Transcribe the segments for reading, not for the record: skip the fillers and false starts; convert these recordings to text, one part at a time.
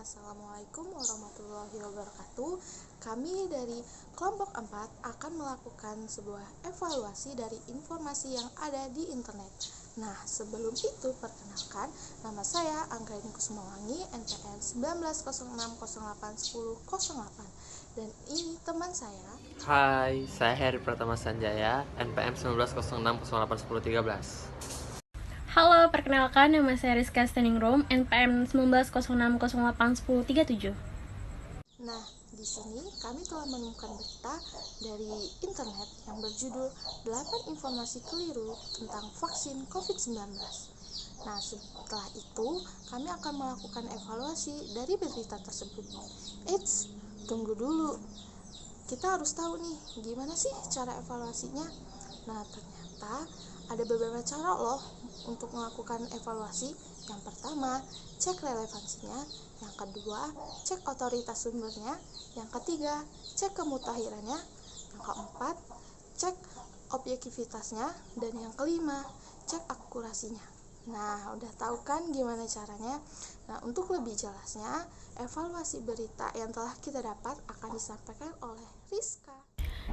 Assalamualaikum warahmatullahi wabarakatuh. Kami dari kelompok 4 akan melakukan sebuah evaluasi dari informasi yang ada di internet. Nah, sebelum itu perkenalkan, nama saya Anggraini Kusmawangi, NPM 1906081008. Dan ini teman saya. Hai, saya Heri Pratama Sanjaya, NPM 1906081013. Halo, perkenalkan nama saya Rizka Steningrum, NPM 1906081037. Nah, di sini kami telah menemukan berita dari internet yang berjudul 8 informasi keliru tentang vaksin COVID-19. Nah, setelah itu kami akan melakukan evaluasi dari berita tersebut. Eits, tunggu dulu. Kita harus tahu nih, gimana sih cara evaluasinya? Nah, ternyata ada beberapa cara loh untuk melakukan evaluasi. Yang pertama, cek relevansinya. Yang kedua, cek otoritas sumbernya. Yang ketiga, cek kemutahirannya. Yang keempat, cek objektivitasnya. Dan yang kelima, cek akurasinya. Nah, udah tahu kan gimana caranya? Nah, untuk lebih jelasnya, evaluasi berita yang telah kita dapat akan disampaikan oleh Rizka.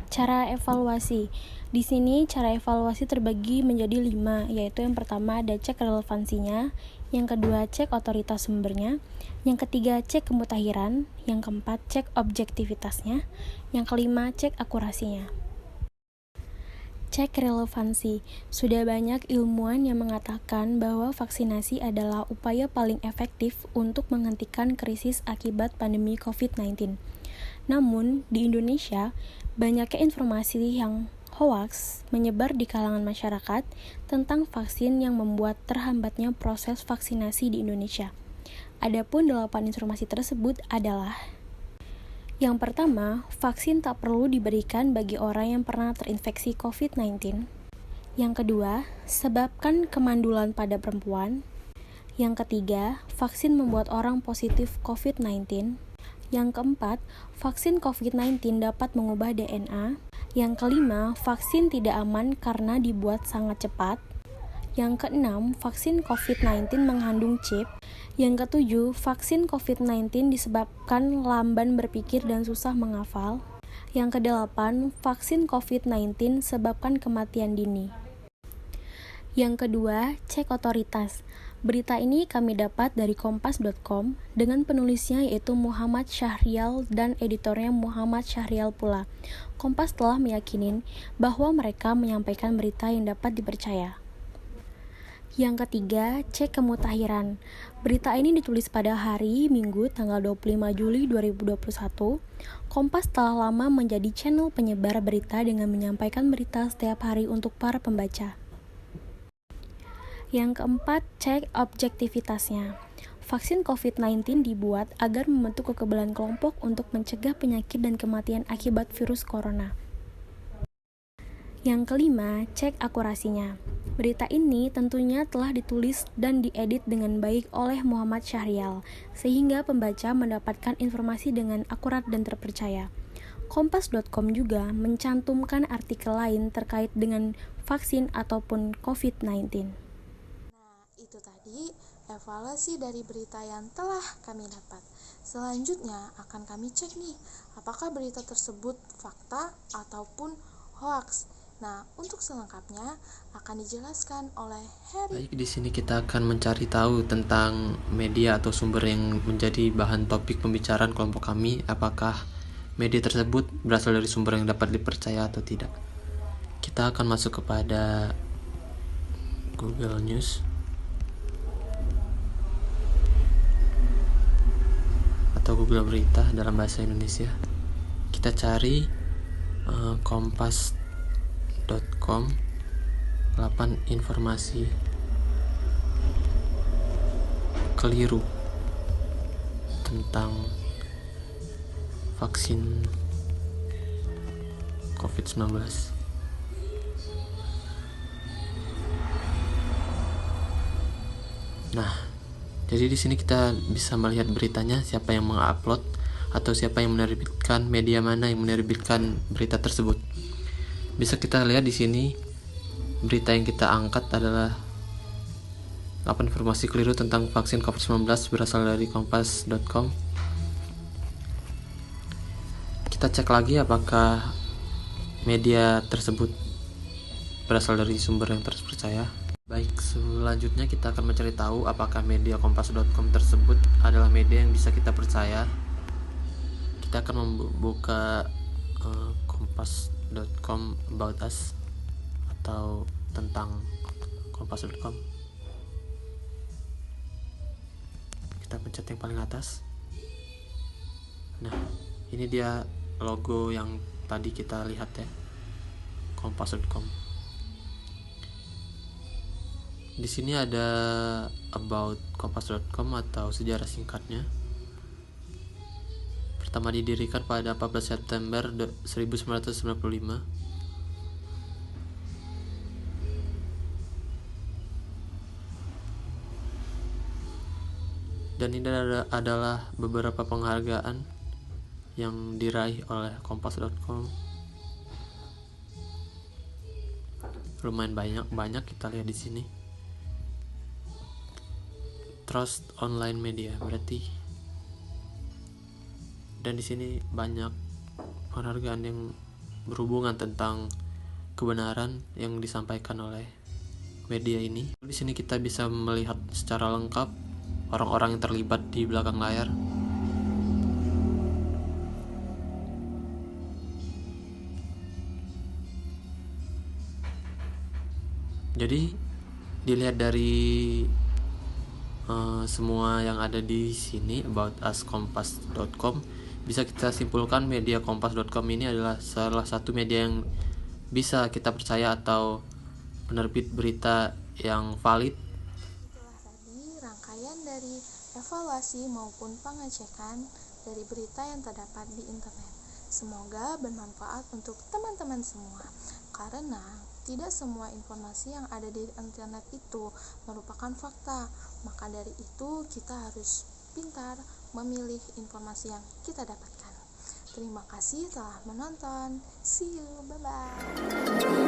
Cara evaluasi. Di sini cara evaluasi terbagi menjadi 5, yaitu yang pertama ada cek relevansinya, yang kedua cek otoritas sumbernya, yang ketiga cek kemutahiran, yang keempat cek objektivitasnya, yang kelima cek akurasinya. Cek relevansi. Sudah banyak ilmuwan yang mengatakan bahwa vaksinasi adalah upaya paling efektif untuk menghentikan krisis akibat pandemi COVID-19. Namun, di Indonesia, banyaknya informasi yang hoaks menyebar di kalangan masyarakat tentang vaksin yang membuat terhambatnya proses vaksinasi di Indonesia. Adapun 8 informasi tersebut adalah: yang pertama, vaksin tak perlu diberikan bagi orang yang pernah terinfeksi COVID-19. Yang kedua, sebabkan kemandulan pada perempuan. Yang ketiga, vaksin membuat orang positif COVID-19. Yang keempat, vaksin COVID-19 dapat mengubah DNA. Yang kelima, vaksin tidak aman karena dibuat sangat cepat. Yang keenam, vaksin COVID-19 mengandung chip. Yang ketujuh, vaksin COVID-19 disebabkan lamban berpikir dan susah menghafal. Yang kedelapan, vaksin COVID-19 sebabkan kematian dini. Yang kedua, cek otoritas. Berita ini kami dapat dari kompas.com dengan penulisnya yaitu Muhammad Syahrial dan editornya Muhammad Syahrial pula. Kompas telah meyakini bahwa mereka menyampaikan berita yang dapat dipercaya. Yang ketiga, cek kemutahiran. Berita ini ditulis pada hari Minggu tanggal 25 Juli 2021. Kompas telah lama menjadi channel penyebar berita dengan menyampaikan berita setiap hari untuk para pembaca. Yang keempat, cek objektivitasnya. Vaksin COVID-19 dibuat agar membentuk kekebalan kelompok untuk mencegah penyakit dan kematian akibat virus corona. Yang kelima, cek akurasinya. Berita ini tentunya telah ditulis dan diedit dengan baik oleh Muhammad Syahrial, sehingga pembaca mendapatkan informasi dengan akurat dan terpercaya. Kompas.com juga mencantumkan artikel lain terkait dengan vaksin ataupun COVID-19. Itu tadi evaluasi dari berita yang telah kami dapat. Selanjutnya akan kami cek nih, apakah berita tersebut fakta ataupun hoaks. Nah, untuk selengkapnya akan dijelaskan oleh Heri. Baik, di sini kita akan mencari tahu tentang media atau sumber yang menjadi bahan topik pembicaraan kelompok kami, apakah media tersebut berasal dari sumber yang dapat dipercaya atau tidak. Kita akan masuk kepada Google News atau Google Berita dalam bahasa Indonesia. Kita cari kompas.com 8 informasi keliru tentang vaksin COVID-19. Nah, jadi di sini kita bisa melihat beritanya, siapa yang mengupload atau siapa yang menerbitkan, media mana yang menerbitkan berita tersebut. Bisa kita lihat di sini berita yang kita angkat adalah 8 informasi keliru tentang vaksin COVID-19 berasal dari kompas.com. kita cek lagi apakah media tersebut berasal dari sumber yang terpercaya. Baik, selanjutnya kita akan mencari tahu apakah media kompas.com tersebut adalah media yang bisa kita percaya. Kita akan membuka kompas.com about us atau tentang kompas.com. Kita pencet yang paling atas. Nah, ini dia logo yang tadi kita lihat ya, kompas.com. Di sini ada about kompas.com atau sejarah singkatnya. Pertama didirikan pada 14 September 1995. Dan ini adalah beberapa penghargaan yang diraih oleh kompas.com. Lumayan banyak kita lihat di sini. Trust online media berarti. Dan di sini banyak penghargaan yang berhubungan tentang kebenaran yang disampaikan oleh media ini. Di sini kita bisa melihat secara lengkap orang-orang yang terlibat di belakang layar. Jadi dilihat dari semua yang ada di sini about us kompas.com, bisa kita simpulkan media kompas.com ini adalah salah satu media yang bisa kita percaya atau penerbit berita yang valid. Itulah tadi rangkaian dari evaluasi maupun pengecekan dari berita yang terdapat di internet. Semoga bermanfaat untuk teman-teman semua, karena tidak semua informasi yang ada di internet itu merupakan fakta. Maka dari itu kita harus pintar memilih informasi yang kita dapatkan. Terima kasih telah menonton. See you, bye-bye.